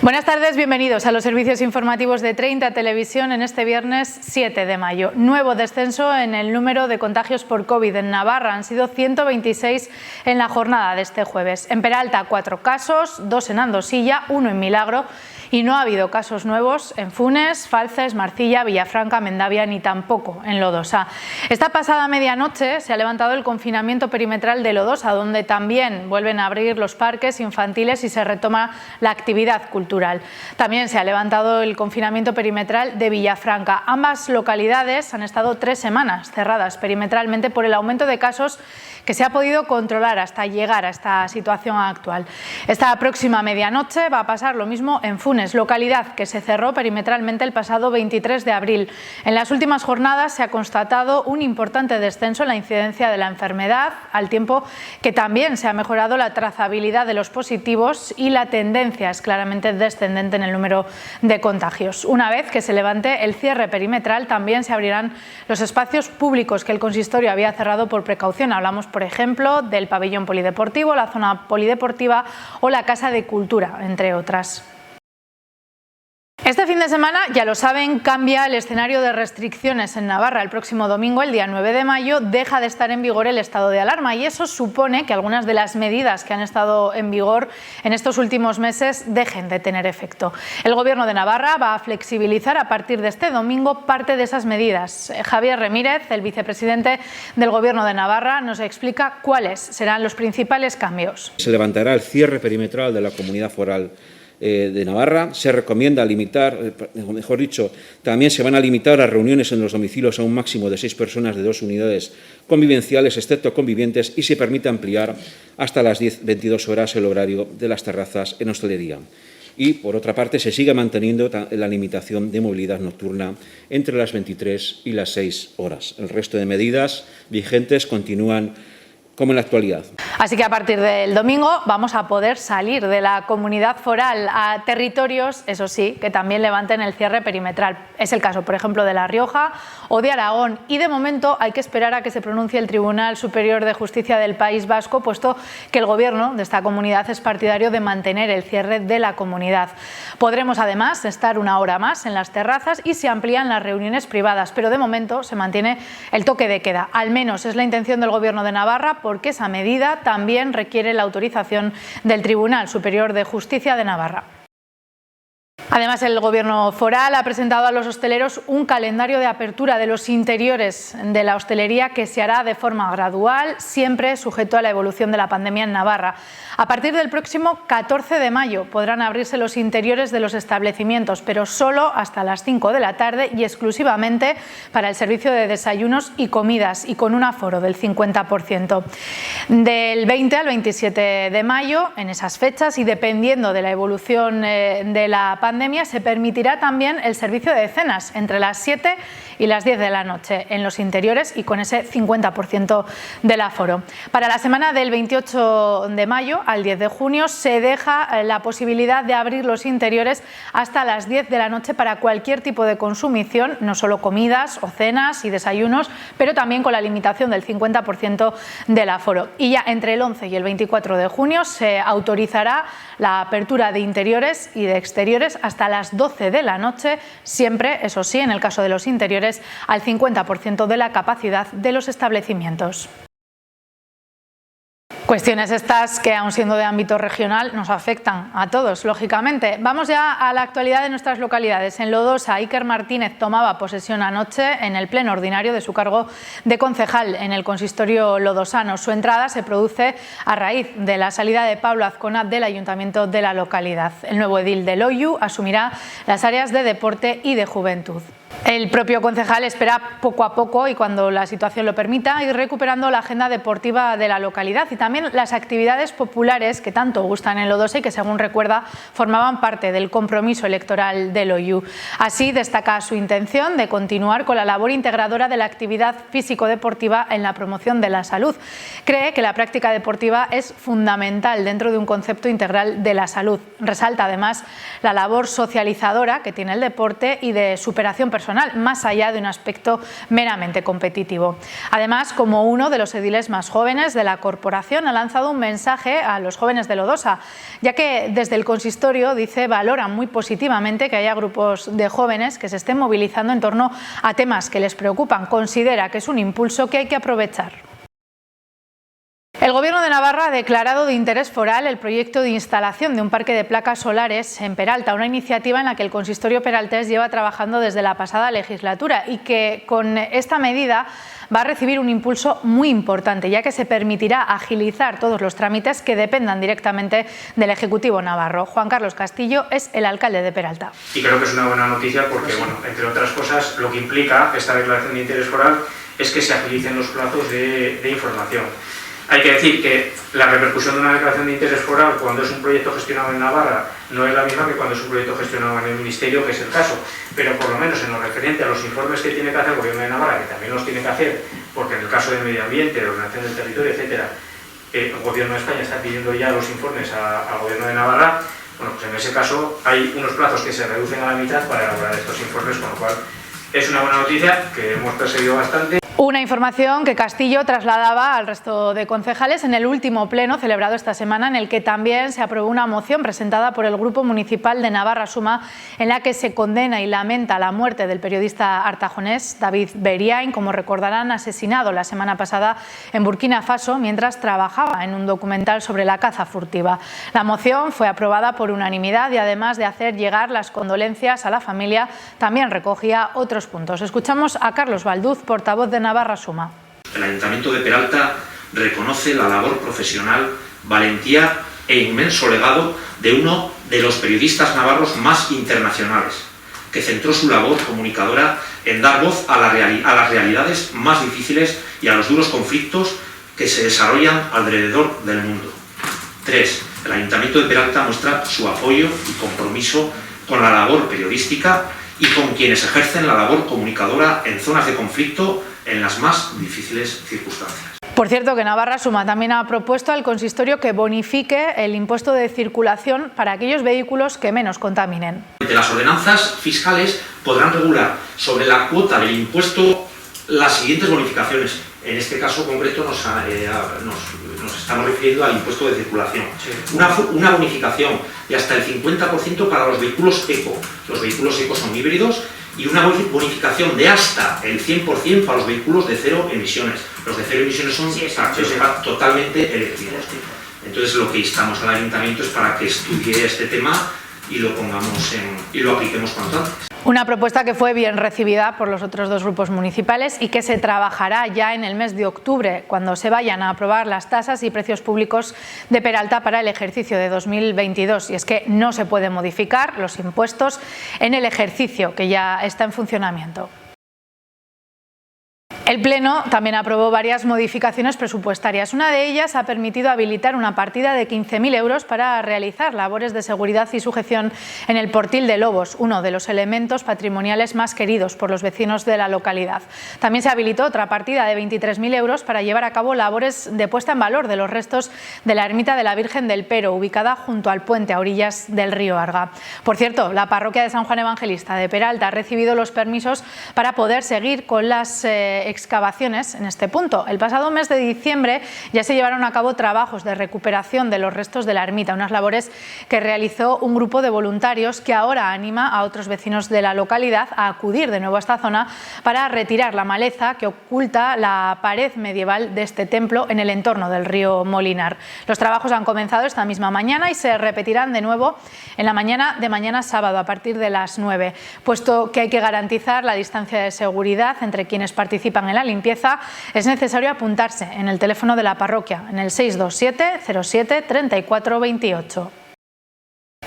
Buenas tardes, bienvenidos a los servicios informativos de 30 Televisión en este viernes 7 de mayo. Nuevo descenso en el número de contagios por COVID en Navarra. Han sido 126 en la jornada de este jueves. En Peralta, 4 casos, 2 en Andosilla, 1 en Milagro. Y no ha habido casos nuevos en Funes, Falces, Marcilla, Villafranca, Mendavia ni tampoco en Lodosa. Esta pasada medianoche se ha levantado el confinamiento perimetral de Lodosa, donde también vuelven a abrir los parques infantiles y se retoma la actividad cultural. También se ha levantado el confinamiento perimetral de Villafranca. Ambas localidades han estado 3 semanas cerradas perimetralmente por el aumento de casos que se ha podido controlar hasta llegar a esta situación actual. Esta próxima medianoche va a pasar lo mismo en Funes, localidad que se cerró perimetralmente el pasado 23 de abril. En las últimas jornadas se ha constatado un importante descenso en la incidencia de la enfermedad, al tiempo que también se ha mejorado la trazabilidad de los positivos y la tendencia es claramente descendente en el número de contagios. Una vez que se levante el cierre perimetral, también se abrirán los espacios públicos que el consistorio había cerrado por precaución. Hablamos, por ejemplo, del pabellón polideportivo, la zona polideportiva o la Casa de Cultura, entre otras. Este fin de semana, ya lo saben, cambia el escenario de restricciones en Navarra. El próximo domingo, el día 9 de mayo, deja de estar en vigor el estado de alarma y eso supone que algunas de las medidas que han estado en vigor en estos últimos meses dejen de tener efecto. El Gobierno de Navarra va a flexibilizar a partir de este domingo parte de esas medidas. Javier Remírez, el vicepresidente del Gobierno de Navarra, nos explica cuáles serán los principales cambios. Se levantará el cierre perimetral de la Comunidad Foral de Navarra. Se recomienda limitar, mejor dicho, también se van a limitar las reuniones en los domicilios a un máximo de 6 personas de 2 unidades convivenciales, excepto convivientes, y se permite ampliar hasta las 22 horas el horario de las terrazas en hostelería. Y, por otra parte, se sigue manteniendo la limitación de movilidad nocturna entre las 23 y las 6 horas. El resto de medidas vigentes continúan como en la actualidad. Así que a partir del domingo vamos a poder salir de la comunidad foral a territorios, eso sí, que también levanten el cierre perimetral. Es el caso, por ejemplo, de La Rioja o de Aragón. Y de momento hay que esperar a que se pronuncie el Tribunal Superior de Justicia del País Vasco, puesto que el gobierno de esta comunidad es partidario de mantener el cierre de la comunidad. Podremos además estar una hora más en las terrazas y se amplían las reuniones privadas, pero de momento se mantiene el toque de queda. Al menos es la intención del gobierno de Navarra, porque esa medida también requiere la autorización del Tribunal Superior de Justicia de Navarra. Además, el Gobierno foral ha presentado a los hosteleros un calendario de apertura de los interiores de la hostelería que se hará de forma gradual, siempre sujeto a la evolución de la pandemia en Navarra. A partir del próximo 14 de mayo podrán abrirse los interiores de los establecimientos, pero solo hasta las 5 de la tarde y exclusivamente para el servicio de desayunos y comidas y con un aforo del 50%. Del 20 al 27 de mayo, en esas fechas y dependiendo de la evolución de la pandemia, se permitirá también el servicio de cenas entre las 7 y las 10 de la noche en los interiores y con ese 50% del aforo. Para la semana del 28 de mayo al 10 de junio se deja la posibilidad de abrir los interiores hasta las 10 de la noche para cualquier tipo de consumición, no solo comidas o cenas y desayunos, pero también con la limitación del 50% del aforo. Y ya entre el 11 y el 24 de junio se autorizará la apertura de interiores y de exteriores hasta las 12 de la noche, siempre, eso sí, en el caso de los interiores, al 50% de la capacidad de los establecimientos. Cuestiones estas que, aun siendo de ámbito regional, nos afectan a todos, lógicamente. Vamos ya a la actualidad de nuestras localidades. En Lodosa, Iker Martínez tomaba posesión anoche en el pleno ordinario de su cargo de concejal en el consistorio lodosano. Su entrada se produce a raíz de la salida de Pablo Azcona del ayuntamiento de la localidad. El nuevo edil de Loiu asumirá las áreas de deporte y de juventud. El propio concejal espera poco a poco y cuando la situación lo permita ir recuperando la agenda deportiva de la localidad y también las actividades populares que tanto gustan en Lodosa y que, según recuerda, formaban parte del compromiso electoral de Loiu. Así destaca su intención de continuar con la labor integradora de la actividad físico-deportiva en la promoción de la salud. Cree que la práctica deportiva es fundamental dentro de un concepto integral de la salud. Resalta además la labor socializadora que tiene el deporte y de superación personal personal, más allá de un aspecto meramente competitivo. Además, como uno de los ediles más jóvenes de la corporación, ha lanzado un mensaje a los jóvenes de Lodosa, ya que desde el consistorio, dice, valoran muy positivamente que haya grupos de jóvenes que se estén movilizando en torno a temas que les preocupan. Considera que es un impulso que hay que aprovechar. El Gobierno de Navarra ha declarado de interés foral el proyecto de instalación de un parque de placas solares en Peralta, una iniciativa en la que el consistorio peraltés lleva trabajando desde la pasada legislatura y que con esta medida va a recibir un impulso muy importante, ya que se permitirá agilizar todos los trámites que dependan directamente del Ejecutivo navarro. Juan Carlos Castillo es el alcalde de Peralta. Y creo que es una buena noticia porque, bueno, entre otras cosas, lo que implica esta declaración de interés foral es que se agilicen los plazos de información. Hay que decir que la repercusión de una declaración de interés foral cuando es un proyecto gestionado en Navarra no es la misma que cuando es un proyecto gestionado en el Ministerio, que es el caso, pero por lo menos en lo referente a los informes que tiene que hacer el Gobierno de Navarra, que también los tiene que hacer, porque en el caso de medio ambiente, de ordenación del territorio, etcétera, el Gobierno de España está pidiendo ya los informes al Gobierno de Navarra. Bueno, pues en ese caso hay unos plazos que se reducen a la mitad para elaborar estos informes, con lo cual es una buena noticia que hemos perseguido bastante. Una información que Castillo trasladaba al resto de concejales en el último pleno celebrado esta semana, en el que también se aprobó una moción presentada por el Grupo Municipal de Navarra Suma, en la que se condena y lamenta la muerte del periodista artajonés David Beriain, como recordarán, asesinado la semana pasada en Burkina Faso mientras trabajaba en un documental sobre la caza furtiva. La moción fue aprobada por unanimidad y, además de hacer llegar las condolencias a la familia, también recogía otros puntos. Escuchamos a Carlos Balduz, portavoz de Navarra Suma. El Ayuntamiento de Peralta reconoce la labor profesional, valentía e inmenso legado de uno de los periodistas navarros más internacionales, que centró su labor comunicadora en dar voz a las realidades más difíciles y a los duros conflictos que se desarrollan alrededor del mundo. 3. El Ayuntamiento de Peralta muestra su apoyo y compromiso con la labor periodística y con quienes ejercen la labor comunicadora en zonas de conflicto en las más difíciles circunstancias. Por cierto, que Navarra Suma también ha propuesto al consistorio que bonifique el impuesto de circulación para aquellos vehículos que menos contaminen. Las ordenanzas fiscales podrán regular sobre la cuota del impuesto las siguientes bonificaciones. En este caso concreto nos estamos refiriendo al impuesto de circulación. Una bonificación de hasta el 50% para los vehículos eco. Los vehículos eco son híbridos, y una bonificación de hasta el 100% para los vehículos de cero emisiones. Los de cero emisiones son totalmente eléctricos. Entonces lo que instamos al Ayuntamiento es para que estudie este tema y lo pongamos y lo apliquemos cuanto antes. Una propuesta que fue bien recibida por los otros dos grupos municipales y que se trabajará ya en el mes de octubre, cuando se vayan a aprobar las tasas y precios públicos de Peralta para el ejercicio de 2022. Y es que no se pueden modificar los impuestos en el ejercicio que ya está en funcionamiento. El Pleno también aprobó varias modificaciones presupuestarias. Una de ellas ha permitido habilitar una partida de 15.000 euros para realizar labores de seguridad y sujeción en el Portil de Lobos, uno de los elementos patrimoniales más queridos por los vecinos de la localidad. También se habilitó otra partida de 23.000 euros para llevar a cabo labores de puesta en valor de los restos de la ermita de la Virgen del Pero, ubicada junto al puente a orillas del río Arga. Por cierto, la parroquia de San Juan Evangelista de Peralta ha recibido los permisos para poder seguir con las excavaciones en este punto. El pasado mes de diciembre ya se llevaron a cabo trabajos de recuperación de los restos de la ermita, unas labores que realizó un grupo de voluntarios que ahora anima a otros vecinos de la localidad a acudir de nuevo a esta zona para retirar la maleza que oculta la pared medieval de este templo en el entorno del río Molinar. Los trabajos han comenzado esta misma mañana y se repetirán de nuevo en la mañana de mañana sábado a partir de las 9, puesto que hay que garantizar la distancia de seguridad entre quienes participan en la limpieza. Es necesario apuntarse en el teléfono de la parroquia, en el 627 07 34 28.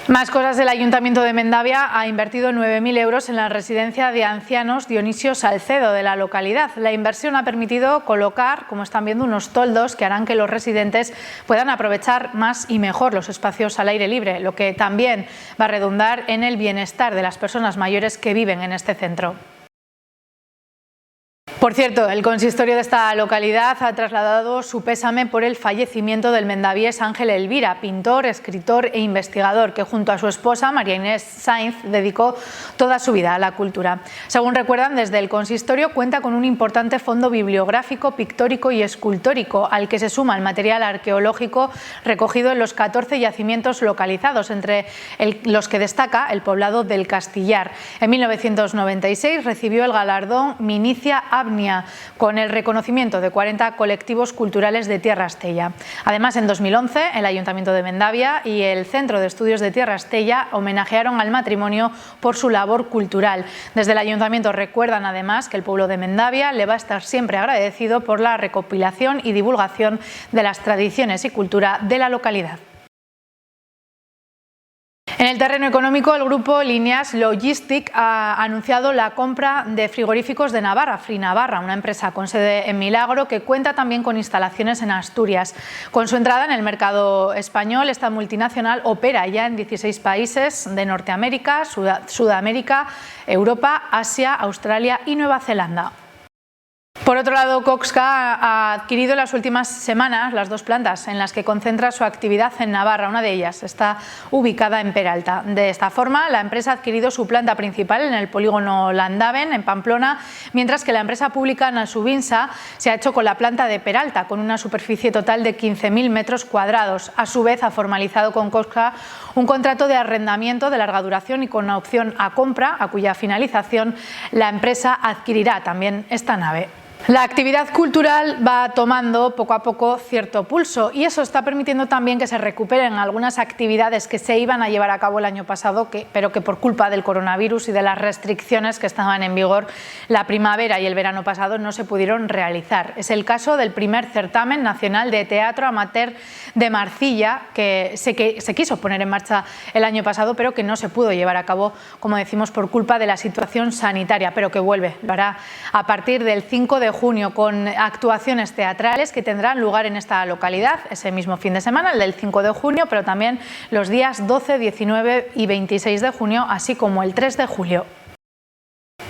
Más cosas. El Ayuntamiento de Mendavia ha invertido 9.000 euros en la residencia de ancianos Dionisio Salcedo de la localidad. La inversión ha permitido colocar, como están viendo, unos toldos que harán que los residentes puedan aprovechar más y mejor los espacios al aire libre, lo que también va a redundar en el bienestar de las personas mayores que viven en este centro. Por cierto, el consistorio de esta localidad ha trasladado su pésame por el fallecimiento del mendaviés Ángel Elvira, pintor, escritor e investigador, que junto a su esposa, María Inés Sainz, dedicó toda su vida a la cultura. Según recuerdan, desde el consistorio cuenta con un importante fondo bibliográfico, pictórico y escultórico, al que se suma el material arqueológico recogido en los 14 yacimientos localizados, entre los que destaca el poblado del Castillar. En 1996 recibió el galardón Minicia Abnia, con el reconocimiento de 40 colectivos culturales de Tierra Estella. Además, en 2011, el Ayuntamiento de Mendavia y el Centro de Estudios de Tierra Estella homenajearon al matrimonio por su labor cultural. Desde el Ayuntamiento recuerdan además que el pueblo de Mendavia le va a estar siempre agradecido por la recopilación y divulgación de las tradiciones y cultura de la localidad. En el terreno económico, el grupo Líneas Logistic ha anunciado la compra de frigoríficos de Navarra, Frinavarra, una empresa con sede en Milagro que cuenta también con instalaciones en Asturias. Con su entrada en el mercado español, esta multinacional opera ya en 16 países de Norteamérica, Sudamérica, Europa, Asia, Australia y Nueva Zelanda. Por otro lado, Coxca ha adquirido en las últimas semanas las 2 plantas en las que concentra su actividad en Navarra. Una de ellas está ubicada en Peralta. De esta forma, la empresa ha adquirido su planta principal en el polígono Landaven, en Pamplona, mientras que la empresa pública Nasubinsa se ha hecho con la planta de Peralta, con una superficie total de 15.000 metros cuadrados. A su vez, ha formalizado con Coxca un contrato de arrendamiento de larga duración y con opción a compra, a cuya finalización la empresa adquirirá también esta nave. La actividad cultural va tomando poco a poco cierto pulso y eso está permitiendo también que se recuperen algunas actividades que se iban a llevar a cabo el año pasado, pero que por culpa del coronavirus y de las restricciones que estaban en vigor la primavera y el verano pasado no se pudieron realizar. Es el caso del primer certamen nacional de teatro amateur de Marcilla, que se quiso poner en marcha el año pasado, pero que no se pudo llevar a cabo, como decimos, por culpa de la situación sanitaria, pero que vuelve. Lo hará a partir del 5 de junio con actuaciones teatrales que tendrán lugar en esta localidad ese mismo fin de semana, el del 5 de junio, pero también los días 12, 19 y 26 de junio, así como el 3 de julio.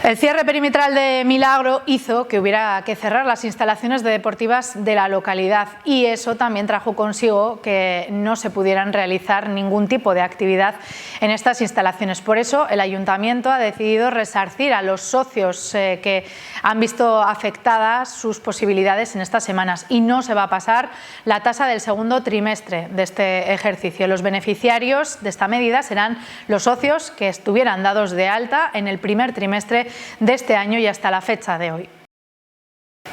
El cierre perimetral de Milagro hizo que hubiera que cerrar las instalaciones deportivas de la localidad y eso también trajo consigo que no se pudieran realizar ningún tipo de actividad en estas instalaciones. Por eso el Ayuntamiento ha decidido resarcir a los socios que han visto afectadas sus posibilidades en estas semanas y no se va a pasar la tasa del segundo trimestre de este ejercicio. Los beneficiarios de esta medida serán los socios que estuvieran dados de alta en el primer trimestre de este año y hasta la fecha de hoy.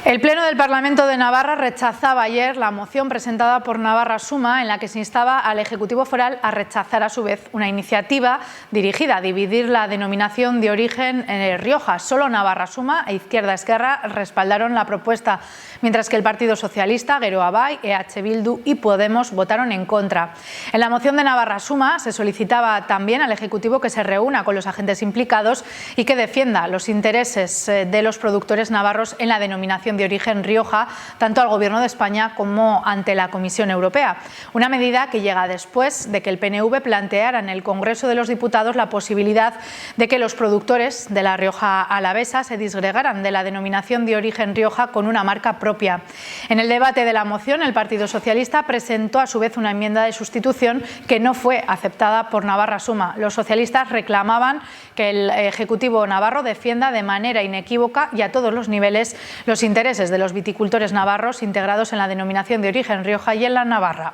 El Pleno del Parlamento de Navarra rechazaba ayer la moción presentada por Navarra Suma en la que se instaba al Ejecutivo Foral a rechazar a su vez una iniciativa dirigida a dividir la denominación de origen en Rioja. Solo Navarra Suma e Izquierda Esquerra respaldaron la propuesta, mientras que el Partido Socialista, Geroa Bai, EH Bildu y Podemos votaron en contra. En la moción de Navarra Suma se solicitaba también al Ejecutivo que se reúna con los agentes implicados y que defienda los intereses de los productores navarros en la denominación de origen Rioja, tanto al Gobierno de España como ante la Comisión Europea. Una medida que llega después de que el PNV planteara en el Congreso de los Diputados la posibilidad de que los productores de la Rioja alavesa se disgregaran de la denominación de origen Rioja con una marca propia. En el debate de la moción, el Partido Socialista presentó a su vez una enmienda de sustitución que no fue aceptada por Navarra Suma. Los socialistas reclamaban que el Ejecutivo navarro defienda de manera inequívoca y a todos los niveles los intereses de los viticultores navarros integrados en la denominación de origen Rioja y en la Navarra.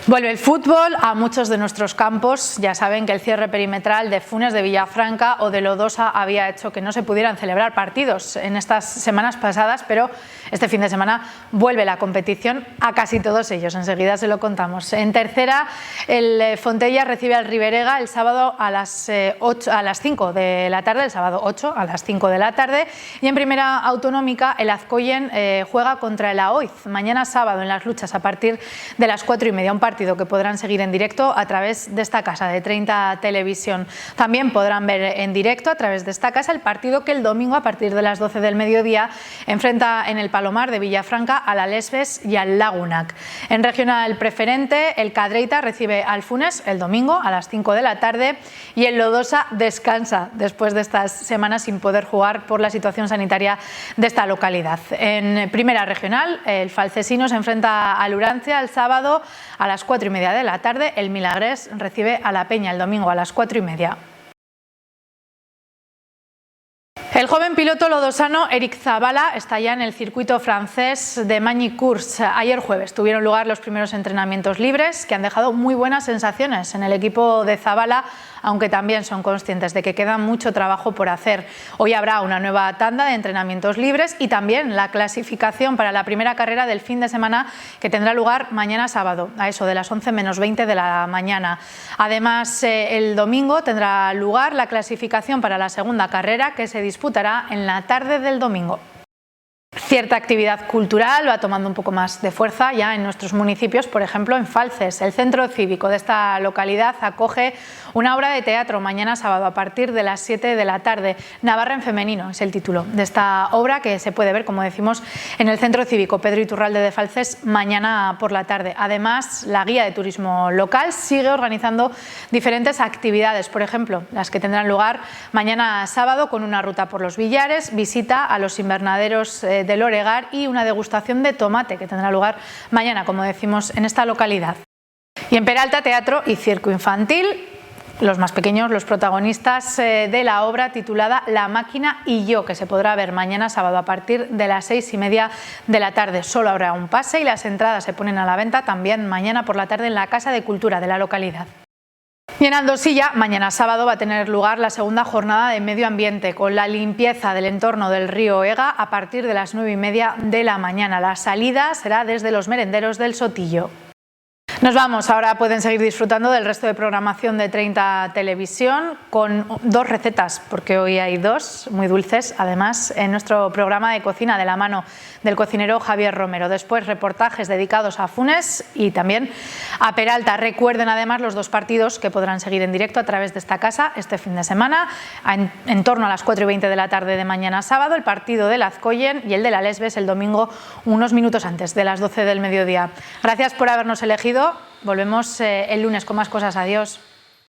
Vuelve el fútbol a muchos de nuestros campos. Ya saben que el cierre perimetral de Funes, de Villafranca o de Lodosa había hecho que no se pudieran celebrar partidos en estas semanas pasadas, pero este fin de semana vuelve la competición a casi todos ellos. Enseguida se lo contamos. En tercera, el Fontella recibe al Riberega el sábado a las 5 de la tarde, el sábado 8 a las 5 de la tarde. Y en primera autonómica, el Azcoyen juega contra el Aoiz mañana sábado en las luchas a partir de las 4:30. Un partido partido que podrán seguir en directo a través de esta casa, de 30 Televisión. También podrán ver en directo a través de esta casa el partido que el domingo a partir de las 12 del mediodía enfrenta en el Palomar de Villafranca a la Lesbes y al Lagunac. En regional preferente, el Cadreita recibe al Funes el domingo a las 5 de la tarde y el Lodosa descansa después de estas semanas sin poder jugar por la situación sanitaria de esta localidad. En primera regional, el Falcesino se enfrenta al Urancia el sábado a las 4:30 de la tarde. El Milagrés recibe a la Peña el domingo a las 4:30. El joven piloto lodosano Eric Zabala está ya en el circuito francés de Magny-Cours. Ayer jueves tuvieron lugar los primeros entrenamientos libres que han dejado muy buenas sensaciones en el equipo de Zabala, aunque también son conscientes de que queda mucho trabajo por hacer. Hoy habrá una nueva tanda de entrenamientos libres y también la clasificación para la primera carrera del fin de semana que tendrá lugar mañana sábado, a eso de las 11 menos 20 de la mañana. Además, el domingo tendrá lugar la clasificación para la segunda carrera que se disputará en la tarde del domingo. Cierta actividad cultural va tomando un poco más de fuerza ya en nuestros municipios, por ejemplo en Falces. El centro cívico de esta localidad acoge una obra de teatro mañana sábado a partir de las 7 de la tarde. Navarra en femenino es el título de esta obra que se puede ver, como decimos, en el centro cívico Pedro Iturralde de Falces mañana por la tarde. Además, la guía de turismo local sigue organizando diferentes actividades, por ejemplo, las que tendrán lugar mañana sábado con una ruta por los Villares, visita a los invernaderos del Oregar y una degustación de tomate que tendrá lugar mañana, como decimos, en esta localidad. Y en Peralta, teatro y circo infantil. Los más pequeños, los protagonistas de la obra titulada La máquina y yo, que se podrá ver mañana sábado a partir de las 6:30 de la tarde. Solo habrá un pase y las entradas se ponen a la venta también mañana por la tarde en la Casa de Cultura de la localidad. Y en Aldosilla, mañana sábado va a tener lugar la segunda jornada de medio ambiente con la limpieza del entorno del río Ega a partir de las 9:30 de la mañana. La salida será desde los merenderos del Sotillo. Nos vamos, ahora pueden seguir disfrutando del resto de programación de 30 Televisión con dos recetas, porque hoy hay dos muy dulces, además, en nuestro programa de cocina de la mano del cocinero Javier Romero. Después, reportajes dedicados a Funes y también a Peralta. Recuerden además los dos partidos que podrán seguir en directo a través de esta casa este fin de semana, en torno a las 4:20 de la tarde de mañana sábado, el partido del Azcoyen y el de la Lesbes el domingo unos minutos antes de las 12 del mediodía. Gracias por habernos elegido. Volvemos el lunes con más cosas. Adiós.